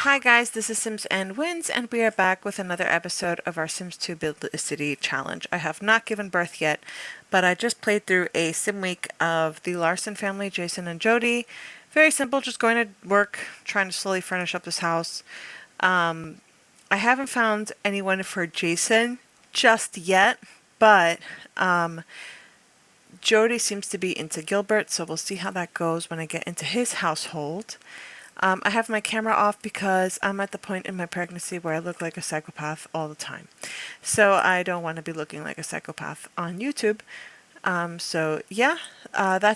Hi guys, this is Sims and Wins, and we are back with another episode of our Sims 2 Build a City challenge. I have not given birth yet, but I just played through a sim week of the Larson family, Jason and Jody. Very simple, just going to work, trying to slowly furnish up this house. I haven't found anyone for Jason just yet, but Jody seems to be into Gilbert, so we'll see how that goes when I get into his household. I have my camera off because I'm at the point in my pregnancy where I look like a psychopath all the time. So I don't want to be looking like a psychopath on YouTube. That's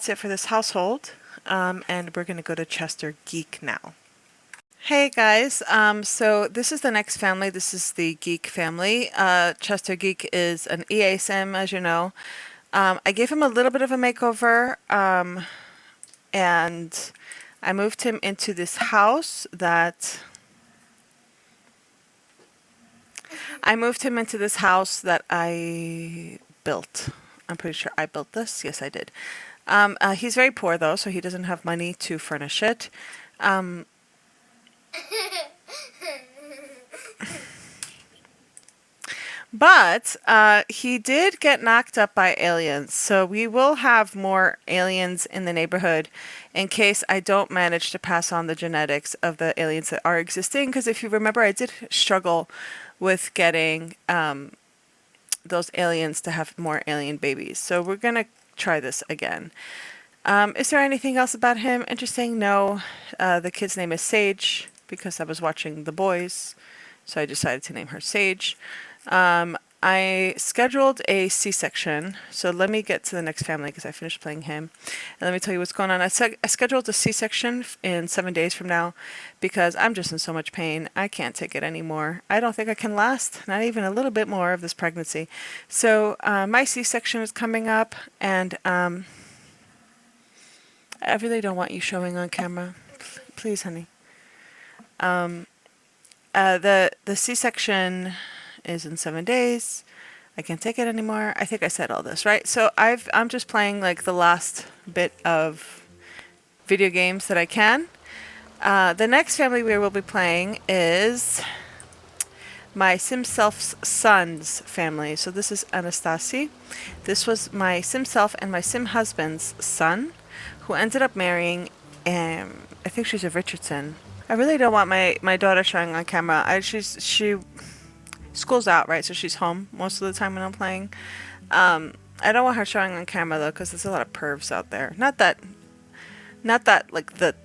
it for this household. And we're going to go to Chester Geek now. Hey guys, so this is the next family. This is the Geek family. Chester Geek is an EA sim, as you know. I gave him a little bit of a makeover, and I moved him into this house that I built. I'm pretty sure I built this. Yes, I did. He's very poor though, so he doesn't have money to furnish it. But he did get knocked up by aliens, so we will have more aliens in the neighborhood in case I don't manage to pass on the genetics of the aliens that are existing. Because if you remember, I did struggle with getting those aliens to have more alien babies. So we're going to try this again. Is there anything else about him interesting? No. The kid's name is Sage because I was watching The Boys, so I decided to name her Sage. I scheduled a C-section, so let me get to the next family because I finished playing him. And let me tell you what's going on. I scheduled a C-section in 7 days from now because I'm just in so much pain. I can't take it anymore. I don't think I can last, not even a little bit more of this pregnancy. So my C-section is coming up, and I really don't want you showing on camera. Please, honey. The C-section is in 7 days. I can't take it anymore. I think I said all this, right? So I'm just playing like the last bit of video games that I can. The next family we will be playing is my Simself's son's family. So this is Anastasi. This was my Simself and my Sim husband's son, who ended up marrying, I think she's a Richardson. I really don't want my daughter showing on camera. She school's out, right? So she's home most of the time when I'm playing. I don't want her showing on camera though, because there's a lot of pervs out there. Not that like the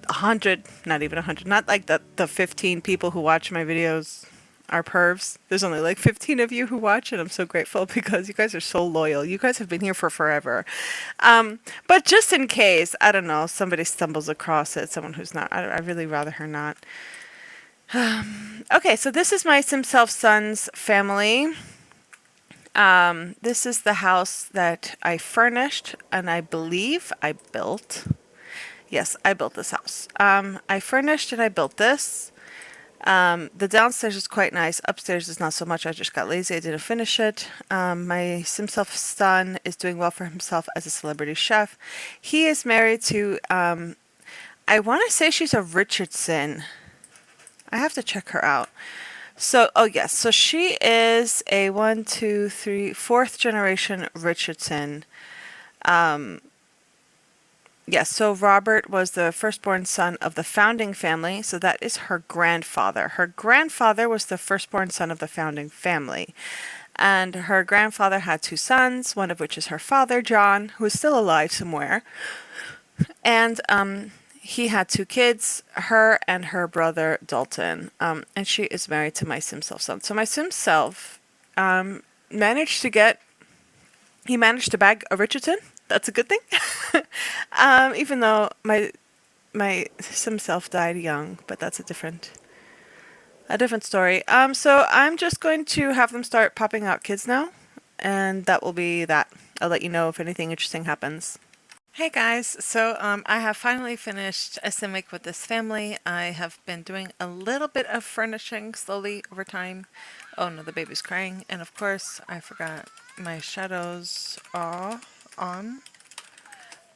100, not even 100, not like the 15 people who watch my videos are pervs. There's only like 15 of you who watch, and I'm so grateful because you guys are so loyal. You guys have been here for forever. But just in case, I don't know, somebody stumbles across it, someone who's not, I'd really rather her not. Okay, so this is my Simself son's family. This is the house that I furnished and I believe I built. Yes, I built this house. I furnished and I built this. The downstairs is quite nice. Upstairs is not so much. I just got lazy. I didn't finish it. My Simself son is doing well for himself as a celebrity chef. He is married to, I want to say she's a Richardson. I have to check her out. So, oh yes, so she is a 4th generation Richardson. Yes, so Robert was the firstborn son of the founding family, so that is her grandfather. Her grandfather was the firstborn son of the founding family. And her grandfather had 2 sons, one of which is her father, John, who is still alive somewhere. And he had 2 kids, her and her brother Dalton, and she is married to my Simself son. So my Simself managed to bag a Richardson. That's a good thing. Even though my Simself died young, but that's a different story. So I'm just going to have them start popping out kids now, and that will be that. I'll let you know if anything interesting happens. Hey guys, so I have finally finished a sim week with this family. I have been doing a little bit of furnishing slowly over time. Oh no, the baby's crying. And of course, I forgot my shadows are on.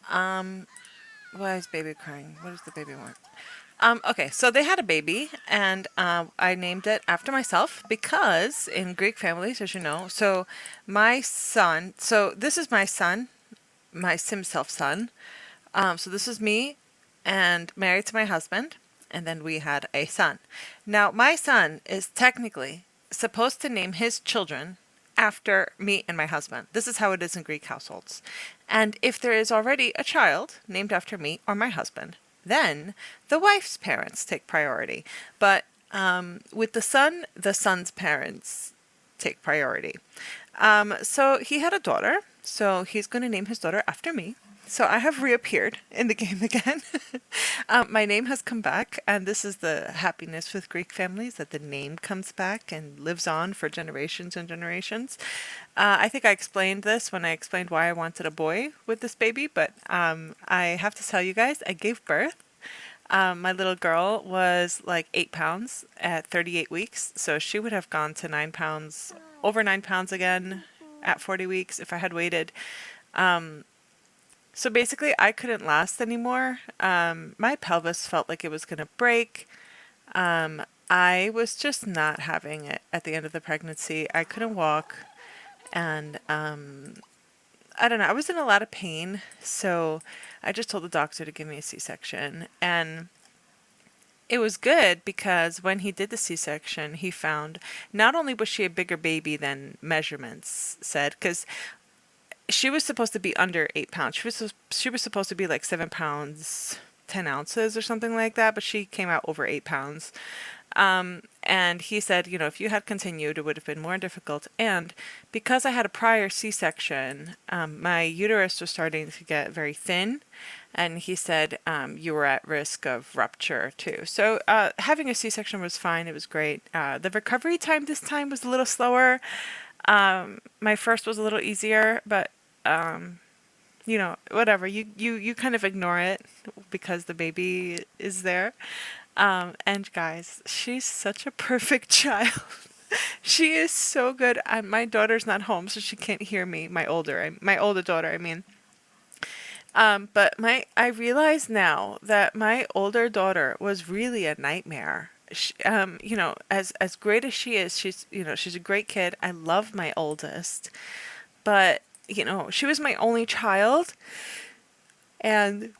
Why is baby crying? What does the baby want? Okay, so they had a baby, and I named it after myself because in Greek families, as you know, so my son, so this is my son, my sim self son. So this is me and married to my husband, and then we had a son. Now, my son is technically supposed to name his children after me and my husband. This is how it is in Greek households. And if there is already a child named after me or my husband, then the wife's parents take priority. But with the son's parents take priority. So he had a daughter, so he's going to name his daughter after me. So I have reappeared in the game again. My name has come back, and this is the happiness with Greek families, that the name comes back and lives on for generations and generations. I think I explained this when I explained why I wanted a boy with this baby, but I have to tell you guys, I gave birth. My little girl was like 8 pounds at 38 weeks, so she would have gone to 9 pounds, over 9 pounds again at 40 weeks if I had waited. So basically, I couldn't last anymore. My pelvis felt like it was going to break. I was just not having it at the end of the pregnancy. I couldn't walk, and I don't know. I was in a lot of pain, so I just told the doctor to give me a C-section. And it was good because when he did the C-section, he found not only was she a bigger baby than measurements said, because she was supposed to be under 8 pounds. She was supposed to be like 7 pounds, 10 ounces or something like that, but she came out over 8 pounds. And he said, if you had continued, it would have been more difficult. And because I had a prior C-section, my uterus was starting to get very thin. And he said, you were at risk of rupture too. So having a C-section was fine. It was great. The recovery time this time was a little slower. My first was a little easier, but whatever. You kind of ignore it because the baby is there. And guys, she's such a perfect child. She is so good. My daughter's not home, so she can't hear me. My older daughter, I mean. But I realize now that my older daughter was really a nightmare. She, as great as she is, she's a great kid. I love my oldest, but she was my only child, and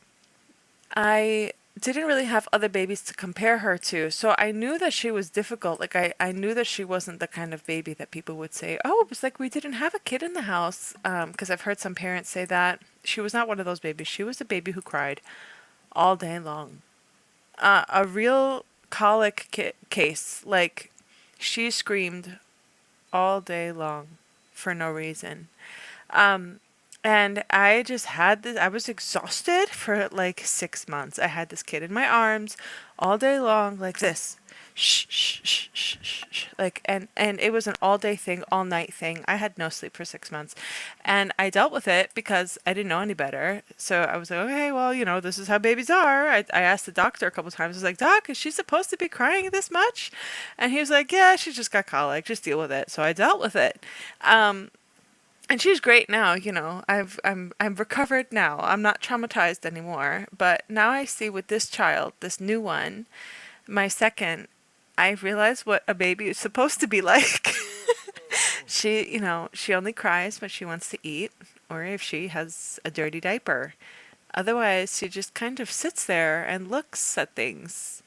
I didn't really have other babies to compare her to. So I knew that she was difficult. Like I knew that she wasn't the kind of baby that people would say, oh, it was like we didn't have a kid in the house. Because I've heard some parents say that. She was not one of those babies. She was a baby who cried all day long. A real colic case. Like she screamed all day long for no reason. And I just had this, I was exhausted for like 6 months. I had this kid in my arms all day long, like this. Shh, shh, shh, shh, shh, shh. Like, and it was an all day thing, all night thing. I had no sleep for 6 months. And I dealt with it because I didn't know any better. So I was like, okay, well, this is how babies are. I asked the doctor a couple times. I was like, Doc, is she supposed to be crying this much? And he was like, yeah, she just got colic. Just deal with it. So I dealt with it. And she's great now, I'm recovered now. I'm not traumatized anymore. But now I see with this child, this new one, my second, I realize what a baby is supposed to be like. She only cries when she wants to eat or if she has a dirty diaper. Otherwise, she just kind of sits there and looks at things.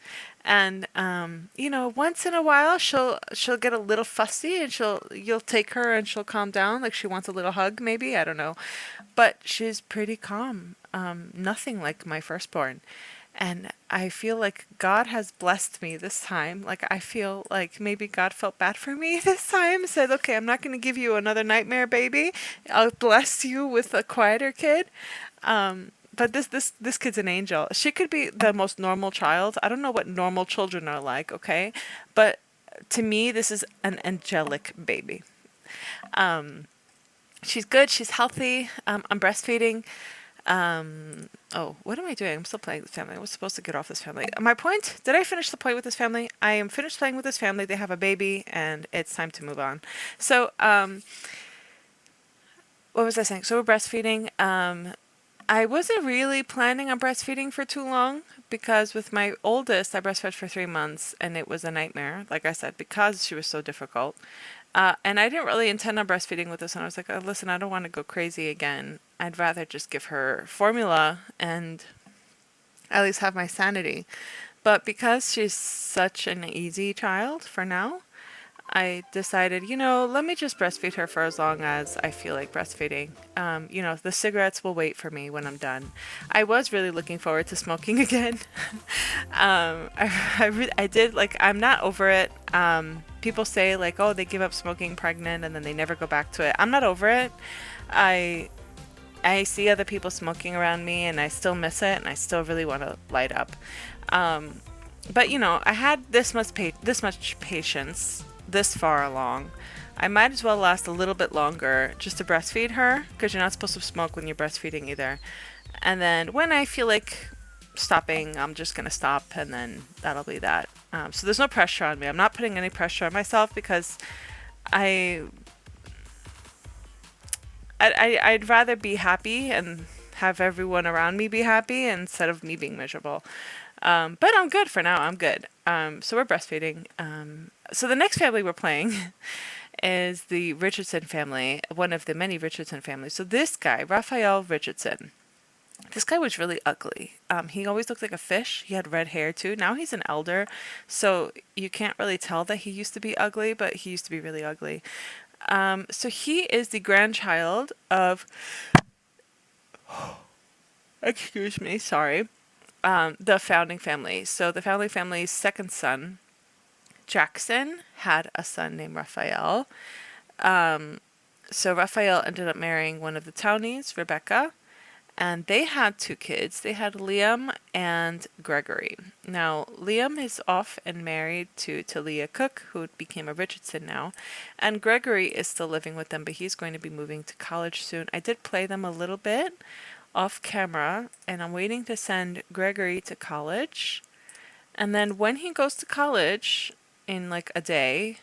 And once in a while she'll get a little fussy and you'll take her and she'll calm down, like she wants a little hug maybe, I don't know. But she's pretty calm. Nothing like my firstborn. And I feel like God has blessed me this time. Like I feel like maybe God felt bad for me this time. Said, okay, I'm not going to give you another nightmare baby. I'll bless you with a quieter kid. But this kid's an angel. She could be the most normal child. I don't know what normal children are like, okay? But to me, this is an angelic baby. She's good. She's healthy. I'm breastfeeding. What am I doing? I'm still playing with family. I was supposed to get off this family. My point? Did I finish the point with this family? I am finished playing with this family. They have a baby, and it's time to move on. So, what was I saying? So we're breastfeeding. I wasn't really planning on breastfeeding for too long because with my oldest, I breastfed for 3 months and it was a nightmare, like I said, because she was so difficult. And I didn't really intend on breastfeeding with this one. I was like, oh, listen, I don't want to go crazy again. I'd rather just give her formula and at least have my sanity. But because she's such an easy child for now, I decided, let me just breastfeed her for as long as I feel like breastfeeding. The cigarettes will wait for me when I'm done. I was really looking forward to smoking again. I did, like, I'm not over it. People say, like, oh, they give up smoking pregnant and then they never go back to it. I'm not over it. I see other people smoking around me and I still miss it and I still really want to light up. But I had this much patience this far along. I might as well last a little bit longer just to breastfeed her because you're not supposed to smoke when you're breastfeeding either. And then when I feel like stopping, I'm just gonna stop and then that'll be that. So there's no pressure on me. I'm not putting any pressure on myself because I'd rather be happy and have everyone around me be happy instead of me being miserable. But I'm good for now. I'm good. So we're breastfeeding. So the next family we're playing is the Richardson family, one of the many Richardson families. So this guy, Raphael Richardson, this guy was really ugly. He always looked like a fish. He had red hair too. Now he's an elder, so you can't really tell that he used to be ugly, but he used to be really ugly. So he is the grandchild of, excuse me, sorry, the founding family. So the founding family's second son, Jackson, had a son named Raphael. So Raphael ended up marrying one of the townies, Rebecca, and they had 2 kids. They had Liam and Gregory. Now, Liam is off and married to Talia Cook, who became a Richardson now, and Gregory is still living with them, but he's going to be moving to college soon. I did play them a little bit off camera, and I'm waiting to send Gregory to college. And then when he goes to college in like a day,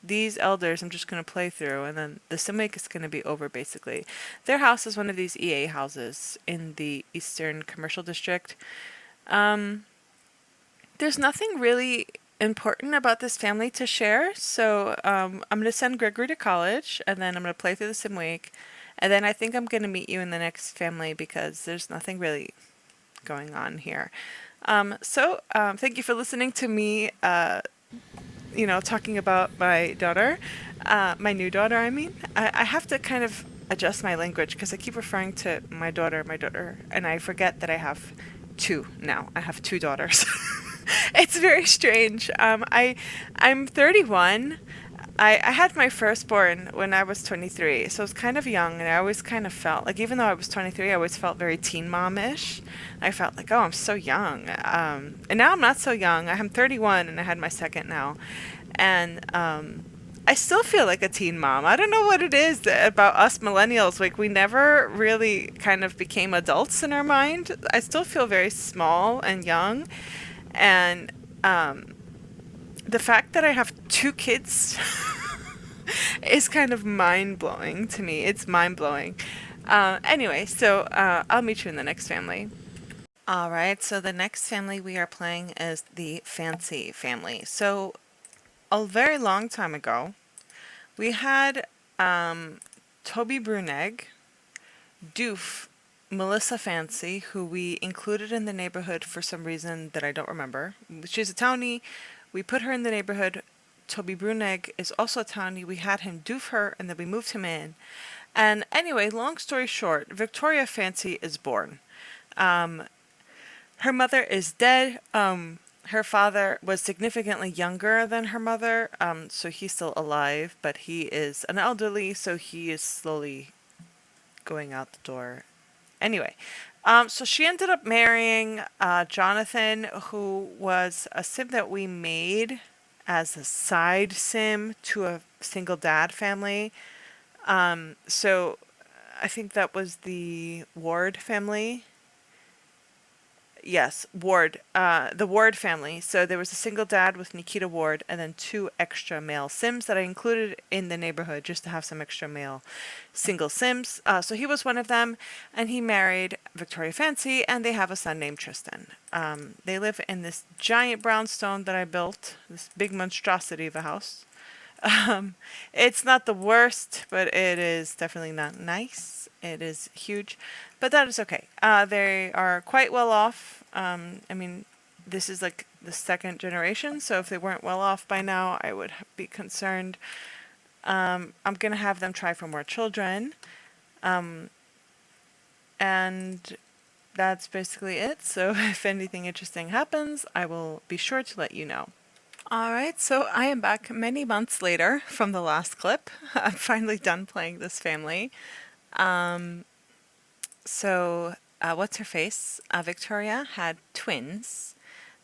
these elders I'm just going to play through, and then the sim week is going to be over basically. Their house is one of these EA houses in the Eastern Commercial District. There's nothing really important about this family to share, so I'm going to send Gregory to college, and then I'm going to play through the sim week, and then I think I'm going to meet you in the next family because there's nothing really going on here. Thank you for listening to me, talking about my daughter, my new daughter, I mean. I have to kind of adjust my language because I keep referring to my daughter, and I forget that I have 2 now. I have 2 daughters. It's very strange. I'm 31. I had my firstborn when I was 23, so I was kind of young, and I always kind of felt like, even though I was 23, I always felt very teen mom-ish. I felt like, oh, I'm so young. And now I'm not so young. I'm 31, and I had my second now. And I still feel like a teen mom. I don't know what it is about us millennials. Like, we never really kind of became adults in our mind. I still feel very small and young. And the fact that I have 2 kids is kind of mind-blowing to me. It's mind-blowing. Anyway, so I'll meet you in the next family. All right, so the next family we are playing is the Fancy family. So a very long time ago, we had Toby Brunegg, Doof, Melissa Fancy, who we included in the neighborhood for some reason that I don't remember. She's a townie. We put her in the neighborhood. Toby Brunegg is also a townie. We had him doof her, and then we moved him in. And anyway, long story short, Victoria Fancy is born. Her mother is dead. Her father was significantly younger than her mother, so he's still alive, but he is an elderly, so he is slowly going out the door. Anyway, so she ended up marrying Jonathan, who was a sim that we made as a side sim to a single dad family. So I think that was the Ward family. Yes, Ward, the Ward family. So there was a single dad with Nikita Ward, and then two extra male Sims that I included in the neighborhood just to have some extra male single Sims. So he was one of them, and he married Victoria Fancy, and they have a son named Tristan. They live in this giant brownstone that I built, this big monstrosity of a house. It's not the worst, but it is definitely not nice. It is huge, but that is okay. They are quite well off. I mean, this is like the second generation, so if they weren't well off by now, I would be concerned. I'm gonna have them try for more children, and that's basically it. So if anything interesting happens, I will be sure to let you know. All right, so I am back many months later from the last clip. I'm finally done playing this family. What's her face? Victoria had twins,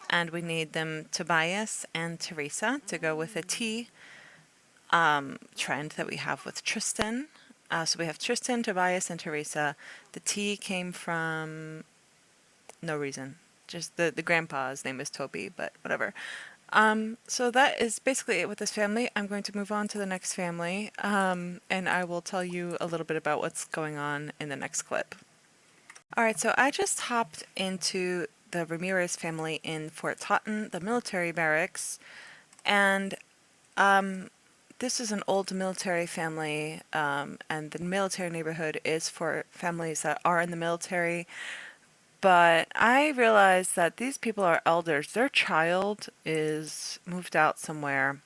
and we need them Tobias and Teresa to go with a T trend that we have with Tristan. So we have Tristan, Tobias, and Teresa. The T came from no reason. Just the grandpa's name is Toby, but whatever. So that is basically it with this family. I'm going to move on to the next family, and I will tell you a little bit about what's going on in the next clip. All right, so I just hopped into the Ramirez family in Fort Totten, the military barracks, and this is an old military family, and the military neighborhood is for families that are in the military. But I realized that these people are elders. Their child is moved out somewhere.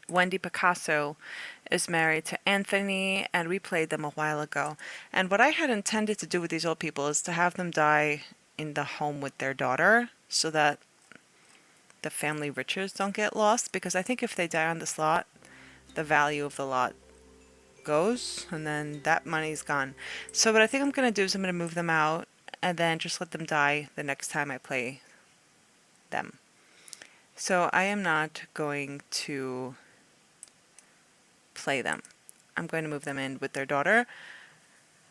Wendy Picasso is married to Anthony, and we played them a while ago. And what I had intended to do with these old people is to have them die in the home with their daughter so that the family riches don't get lost. Because I think if they die on this lot, the value of the lot goes, and then that money's gone. So what I think I'm going to do is I'm going to move them out and then just let them die the next time I play them. So I am not going to play them. I'm going to move them in with their daughter.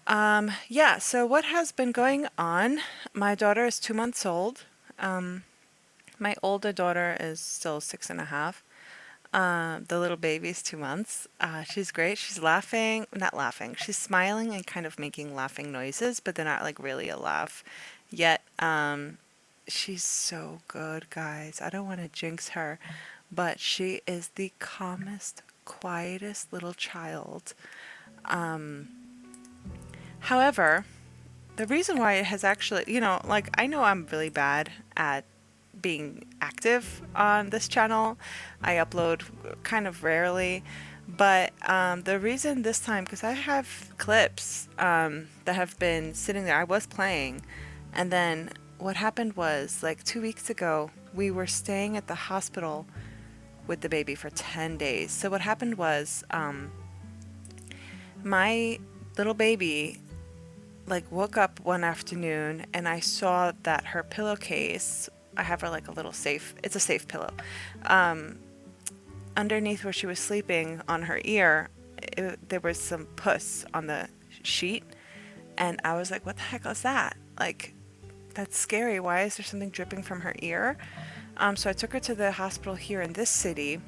So what has been going on? My daughter is 2 months old. My older daughter is still 6.5. The little baby's 2 months. She's great. She's not laughing. She's smiling and kind of making laughing noises, but they're not like really a laugh yet. She's so good, guys. I don't want to jinx her, but she is the calmest, quietest little child. However, the reason why it has actually, I know I'm really bad at being active on this channel. I upload kind of rarely, but the reason this time, because I have clips that have been sitting there. I was playing, and then what happened was, like 2 weeks ago, we were staying at the hospital with the baby for 10 days. So what happened was, my little baby woke up one afternoon, and I saw that her pillowcase, I have her like a little safe, it's a safe pillow, underneath where she was sleeping on her ear, there was some pus on the sheet, and I was like, what the heck was that? Like, that's scary. Why is there something dripping from her ear? So I took her to the hospital here in this city,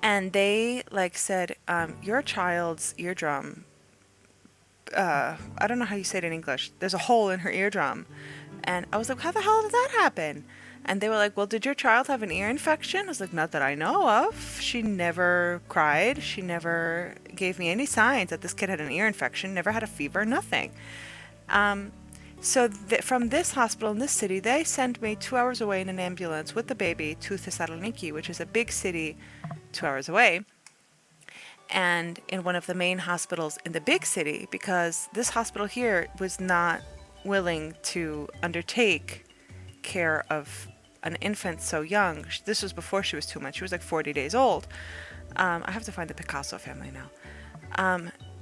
and they said, your child's eardrum, I don't know how you say it in English, there's a hole in her eardrum. And I was like, how the hell did that happen? And they were like, well, did your child have an ear infection? I was like, not that I know of. She never cried. She never gave me any signs that this kid had an ear infection, never had a fever, nothing. From this hospital in this city, they sent me 2 hours away in an ambulance with the baby to Thessaloniki, which is a big city 2 hours away, and in one of the main hospitals in the big city, because this hospital here was not willing to undertake care of an infant so young. This was before she was 2 months. She was like 40 days old. I have to find the Picasso family now.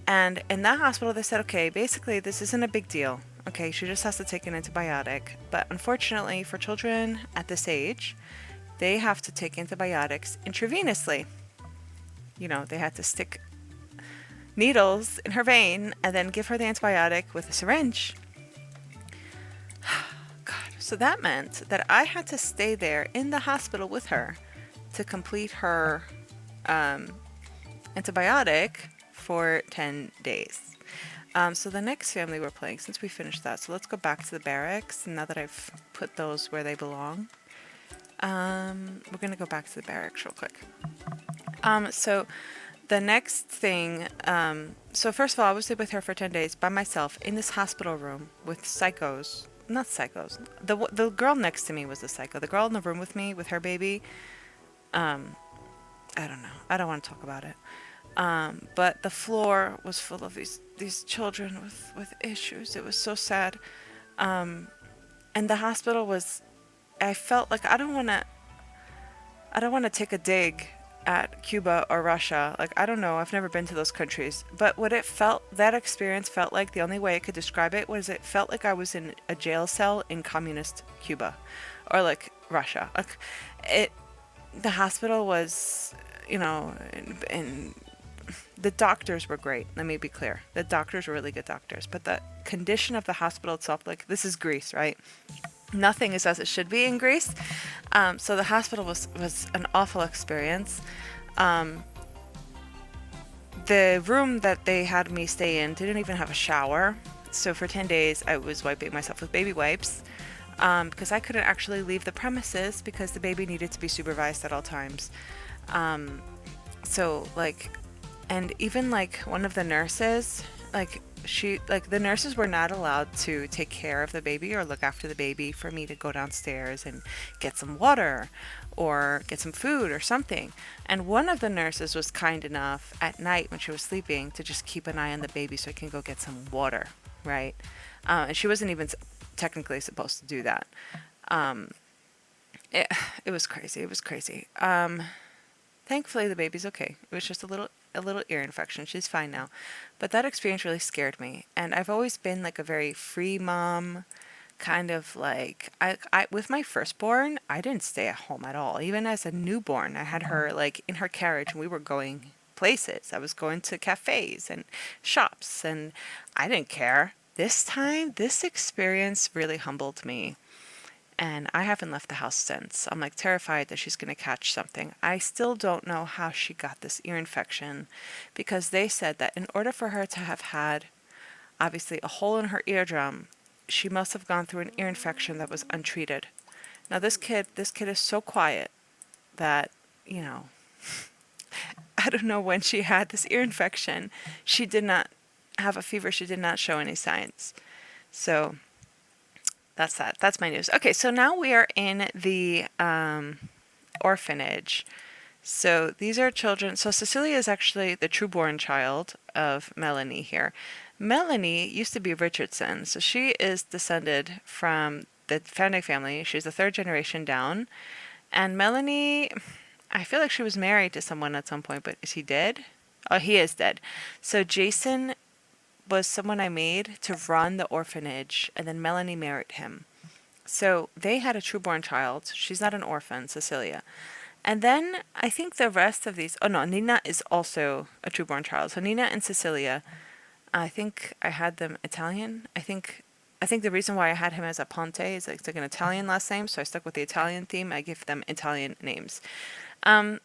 And in that hospital, they said, okay, basically, this isn't a big deal. Okay, she just has to take an antibiotic. But unfortunately, for children at this age, they have to take antibiotics intravenously. They had to stick needles in her vein and then give her the antibiotic with a syringe. So that meant that I had to stay there in the hospital with her to complete her antibiotic for 10 days. So the next family we're playing, since we finished that, so let's go back to the barracks. Now that I've put those where they belong, we're going to go back to the barracks real quick. So the next thing, so first of all, I was with her for 10 days by myself in this hospital room with psychos. Not psychos. The girl next to me was a psycho. The girl in the room with me, with her baby, I don't know. I don't want to talk about it. But the floor was full of these children with issues. It was so sad. And the hospital was, I felt like I don't want to take a dig at Cuba or Russia. Like, I don't know. I've never been to those countries. But what that experience felt like, the only way I could describe it was it felt like I was in a jail cell in communist Cuba or like Russia. Like the hospital was, and the doctors were great. Let me be clear. The doctors were really good doctors. But the condition of the hospital itself, like, this is Greece, right? Nothing is as it should be in Greece. So the hospital was an awful experience. The room that they had me stay in didn't even have a shower. So for 10 days, I was wiping myself with baby wipes because I couldn't actually leave the premises because the baby needed to be supervised at all times. So, like, and even, like, one of the nurses, the nurses were not allowed to take care of the baby or look after the baby for me to go downstairs and get some water or get some food or something. And one of the nurses was kind enough at night when she was sleeping to just keep an eye on the baby so I can go get some water, right? And she wasn't even technically supposed to do that. It was crazy. It was crazy. Thankfully, the baby's okay. It was just a little ear infection. She's fine now. But that experience really scared me. And I've always been like a very free mom, kind of like, I with my firstborn, I didn't stay at home at all. Even as a newborn, I had her like in her carriage and we were going places. I was going to cafes and shops and I didn't care. This time, this experience really humbled me. And I haven't left the house since. I'm like terrified that she's going to catch something. I still don't know how she got this ear infection because they said that in order for her to have had obviously a hole in her eardrum, she must have gone through an ear infection that was untreated. Now this kid is so quiet that, I don't know when she had this ear infection. She did not have a fever. She did not show any signs. So that's that. That's my news. Okay, so now we are in the orphanage. So these are children. So Cecilia is actually the true-born child of Melanie here. Melanie used to be Richardson, so she is descended from the founding family. She's the third generation down. And Melanie, I feel like she was married to someone at some point, but is he dead? Oh, he is dead. So Jason was someone I made to run the orphanage, and then Melanie married him. So they had a true-born child. She's not an orphan, Cecilia. And then I think the rest of these, oh no, Nina is also a true-born child. So Nina and Cecilia, I think I had them Italian. I think the reason why I had him as a Ponte is like an Italian last name, so I stuck with the Italian theme. I give them Italian names.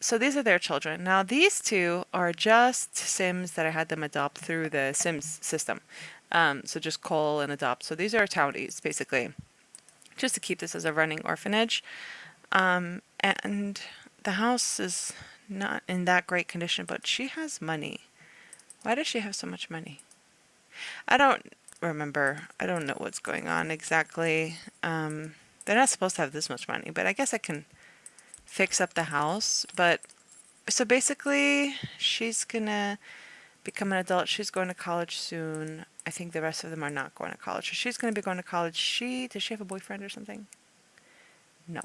So these are their children. Now these two are just Sims that I had them adopt through the Sims system. So just call and adopt. So these are townies, basically, just to keep this as a running orphanage. And the house is not in that great condition, but she has money. Why does she have so much money? I don't remember. I don't know what's going on exactly. They're not supposed to have this much money, but I guess I can fix up the house. But so basically she's gonna become an adult. She's going to college soon. I think the rest of them are not going to college. So she's gonna be going to college. Does she have a boyfriend or something? No.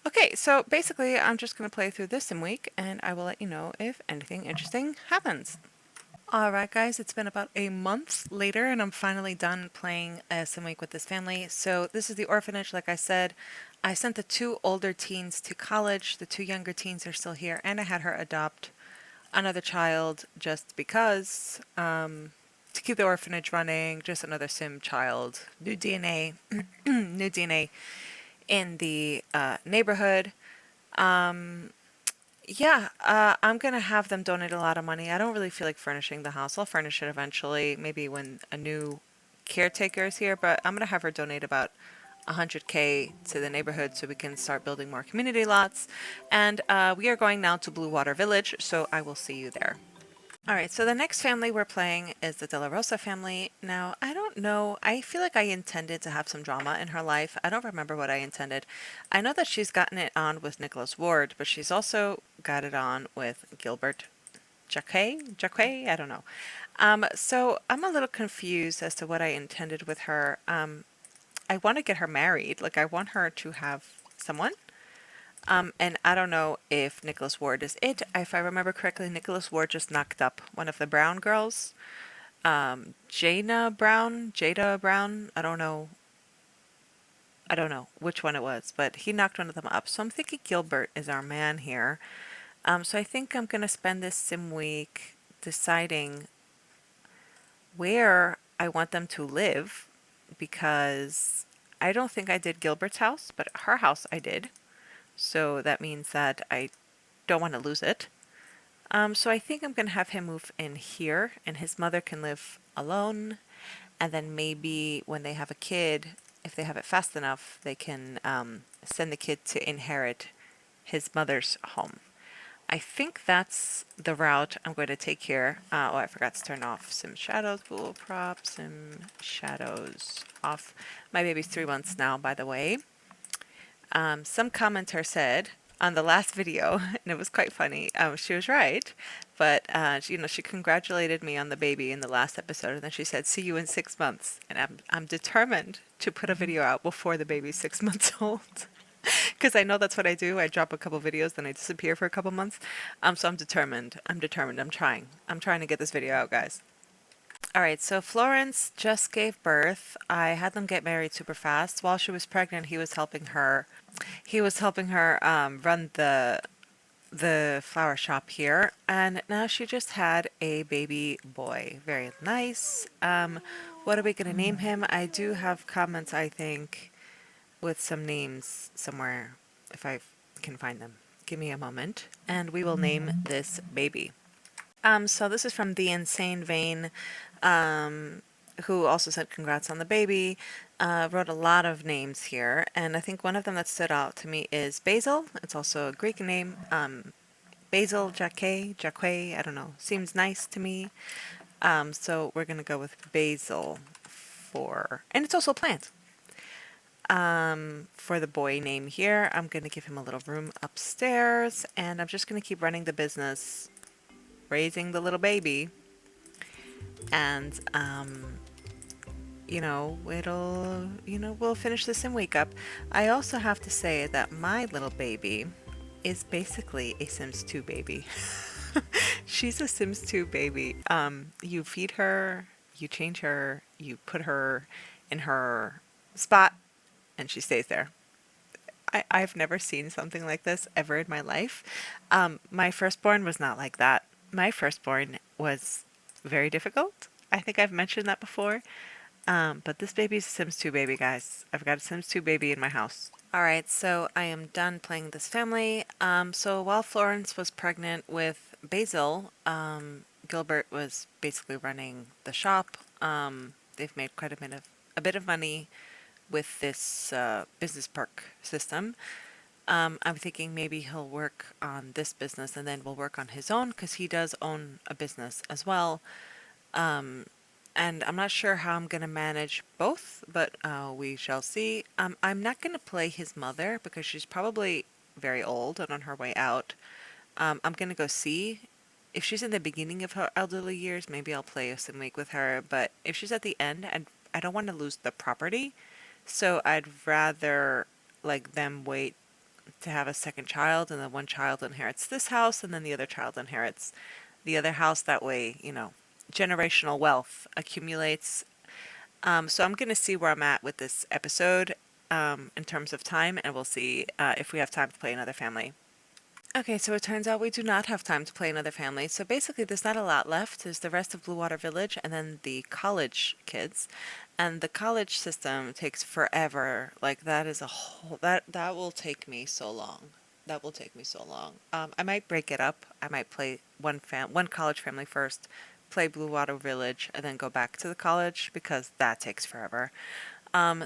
Okay, so basically I'm just gonna play through this sim week and I will let you know if anything interesting happens. Alright guys, it's been about a month later and I'm finally done playing a sim week with this family. So this is the orphanage, like I said. I sent the 2 older teens to college. The 2 younger teens are still here, and I had her adopt another child just because to keep the orphanage running, just another sim child, new DNA, new DNA in the neighborhood. Um, yeah, I'm gonna have them donate a lot of money. I don't really feel like furnishing the house. I'll furnish it eventually, maybe when a new caretaker is here, but I'm gonna have her donate about 100K to the neighborhood so we can start building more community lots. And we are going now to Blue Water Village, so I will see you there. All right, so the next family we're playing is the De La Rosa family. Now, I don't know. I feel like I intended to have some drama in her life. I don't remember what I intended. I know that she's gotten it on with Nicholas Ward, but she's also got it on with Gilbert Jacque? I don't know. So I'm a little confused as to what I intended with her. I want to get her married. Like, I want her to have someone. And I don't know if Nicholas Ward is it. If I remember correctly, Nicholas Ward just knocked up one of the Brown girls. Jada Brown. I don't know. I don't know which one it was, but he knocked one of them up. So I'm thinking Gilbert is our man here. So I think I'm gonna spend this sim week deciding where I want them to live because I don't think I did Gilbert's house, but her house I did. So that means that I don't want to lose it. So I think I'm going to have him move in here, and his mother can live alone. And then maybe when they have a kid, if they have it fast enough, they can send the kid to inherit his mother's home. I think that's the route I'm going to take here. Oh, I forgot to turn off Sim Shadows, Pool Prop, Sim Shadows off. My baby's 3 months now, by the way. Some commenter said on the last video, and it was quite funny. She was right, but she congratulated me on the baby in the last episode, and then she said, "See you in 6 months." And I'm determined to put a video out before the baby's 6 months old, because I know that's what I do. I drop a couple videos, then I disappear for a couple months. So I'm determined. I'm determined. I'm trying. I'm trying to get this video out, guys. All right, so Florence just gave birth. I had them get married super fast. While she was pregnant, he was helping her. He was helping her run the flower shop here, and now she just had a baby boy. Very nice. What are we gonna name him? I do have comments, I think, with some names somewhere, if I can find them. Give me a moment, and we will name this baby. So this is from The Insane Vein, who also said congrats on the baby. Wrote a lot of names here, and I think one of them that stood out to me is Basil. It's also a Greek name. Basil, Jacque, I don't know. Seems nice to me. So we're going to go with Basil and it's also a plant. For the boy name here, I'm going to give him a little room upstairs, and I'm just going to keep running the business, raising the little baby, and we'll finish this and wake up. I also have to say that my little baby is basically a Sims 2 baby. She's a Sims 2 baby. You feed her, you change her, you put her in her spot, and she stays there. I've never seen something like this ever in my life. My firstborn was not like that. My firstborn was very difficult. I think I've mentioned that before. But this baby's a Sims 2 baby, guys. I've got a Sims 2 baby in my house. Alright, so I am done playing this family. So while Florence was pregnant with Basil, Gilbert was basically running the shop. They've made quite a bit of money with this business perk system. I'm thinking maybe he'll work on this business and then we'll work on his own because he does own a business as well. And I'm not sure how I'm going to manage both, but we shall see. I'm not going to play his mother because she's probably very old and on her way out. I'm going to go see. If she's in the beginning of her elderly years, maybe I'll play a sim week with her. But if she's at the end, I don't want to lose the property. So I'd rather like them wait to have a second child, and then one child inherits this house, and then the other child inherits the other house. That way, generational wealth accumulates. So I'm going to see where I'm at with this episode in terms of time, and we'll see if we have time to play another family. Okay, so it turns out we do not have time to play another family. So basically, there's not a lot left. There's the rest of Blue Water Village and then the college kids. And the college system takes forever. Like that is a whole that will take me so long. That will take me so long. I might break it up. I might play one college family first, play Blue Water Village, and then go back to the college because that takes forever.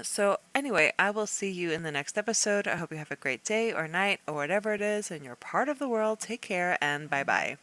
So anyway, I will see you in the next episode. I hope you have a great day or night or whatever it is in your part of the world. Take care and bye bye.